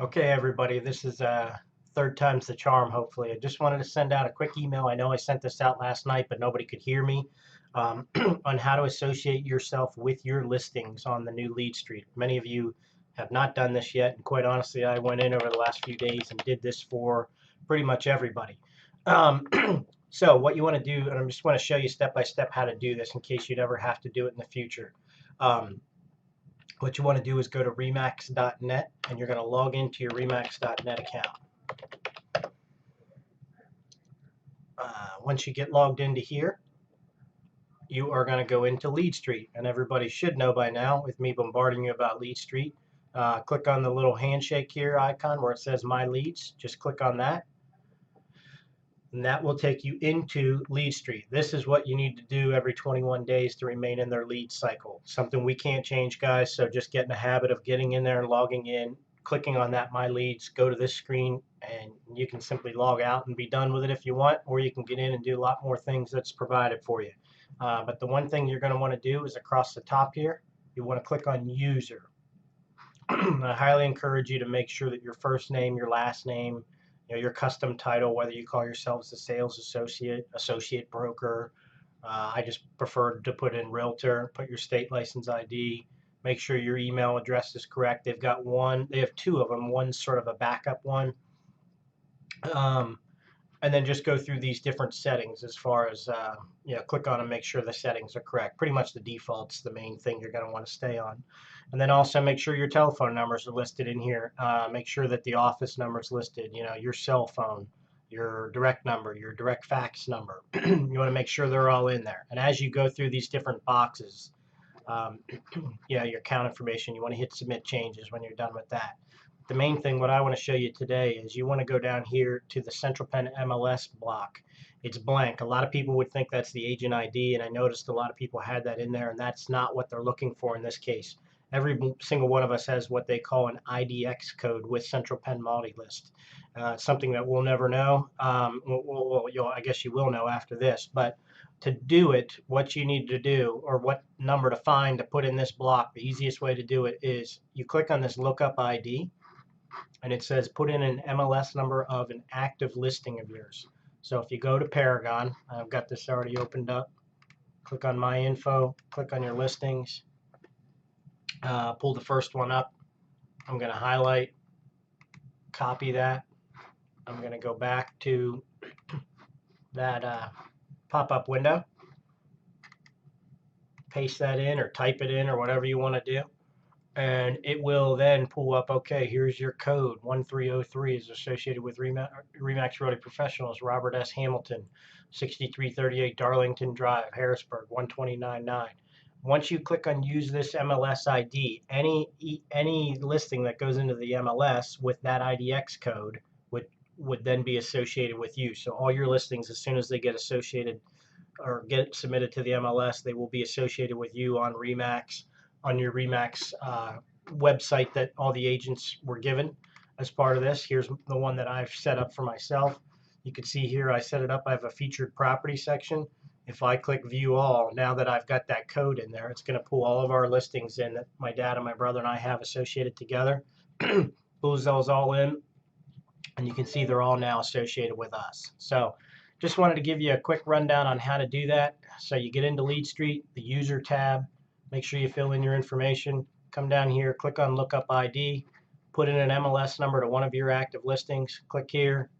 Okay, everybody, this is third time's the charm, hopefully. I just wanted to send out a quick email. I know I sent this out last night, but nobody could hear me on how to associate yourself with your listings on the new Leadstreet. Many of you have not done this yet, and quite honestly, I went in over the last few days and did this for pretty much everybody. Um, so what you want to do, and I just want to show you step by step how to do this in case you'd ever have to do it in the future. What you want to do is go to remax.net and you're going to log into your remax.net account. Once you get logged into here, you are going to go into Leadstreet, and everybody should know by now with me bombarding you about Leadstreet. Click on the little handshake here icon where it says My Leads. Just click on that, and that will take you into Leadstreet. This is what you need to do every 21 days to remain in their lead cycle. Something we can't change, guys, so just get in the habit of getting in there and logging in, clicking on that My Leads, go to this screen, and you can simply log out and be done with it if you want, or you can get in and do a lot more things that's provided for you. But the one thing you're going to want to do is across the top here, you want to click on User. I highly encourage you to make sure that your first name, your last name, your custom title, whether you call yourselves a sales associate, associate broker. I just prefer to put in realtor, put your state license ID, make sure your email address is correct. They have two of them. One's sort of a backup one. And then just go through these different settings as far as, click on and make sure the settings are correct. Pretty much the default's the main thing you're going to want to stay on. And then also make sure your telephone numbers are listed in here. Make sure that the office number is listed, your cell phone, your direct number, your direct fax number. You want to make sure they're all in there. And as you go through these different boxes, your account information, you want to hit submit changes when you're done with that. The main thing, what I want to show you today is you want to go down here to the Central Penn MLS block. It's blank. A lot of people would think that's the agent ID, and I noticed a lot of people had that in there, and that's not what they're looking for in this case. Every single one of us has what they call an IDX code with Central Penn Multi-List. Something that we'll never know. I guess you will know after this, but to do it, what you need to do, or what number to find to put in this block, the easiest way to do it is you click on this lookup ID, and it says put in an MLS number of an active listing of yours. So if you go to Paragon, I've got this already opened up, click on My Info, click on your listings, pull the first one up. I'm going to highlight, copy that. I'm going to go back to that pop-up window, paste that in or type it in or whatever you want to do. And it will then pull up, okay, here's your code. 1303 is associated with Remax Realty Professionals, Robert S. Hamilton, 6338 Darlington Drive, Harrisburg, 129.9. Once you click on use this MLS ID, any listing that goes into the MLS with that IDX code would then be associated with you. So all your listings, as soon as they get associated or get submitted to the MLS, they will be associated with you on Remax, on your Remax website that all the agents were given as part of this. Here's the one that I've set up for myself. You can see here I set it up. I have a featured property section. If I click view all, now that I've got that code in there, it's going to pull all of our listings in that my dad and my brother and I have associated together. Pulls those all in, and you can see they're all now associated with us. So just wanted to give you a quick rundown on how to do that. So you get into Leadstreet, the user tab, make sure you fill in your information, come down here, click on lookup ID, put in an MLS number to one of your active listings, click here,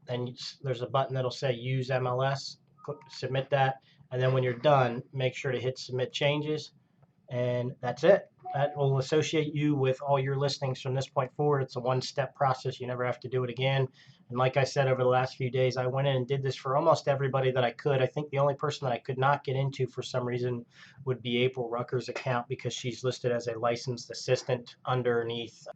then there's a button that'll say use MLS, click submit that, and then when you're done, make sure to hit submit changes, and that's it. That will associate you with all your listings from this point forward. It's a one-step process. You never have to do it again. And like I said, over the last few days, I went in and did this for almost everybody that I could. I think the only person that I could not get into for some reason would be April Rucker's account, because she's listed as a licensed assistant underneath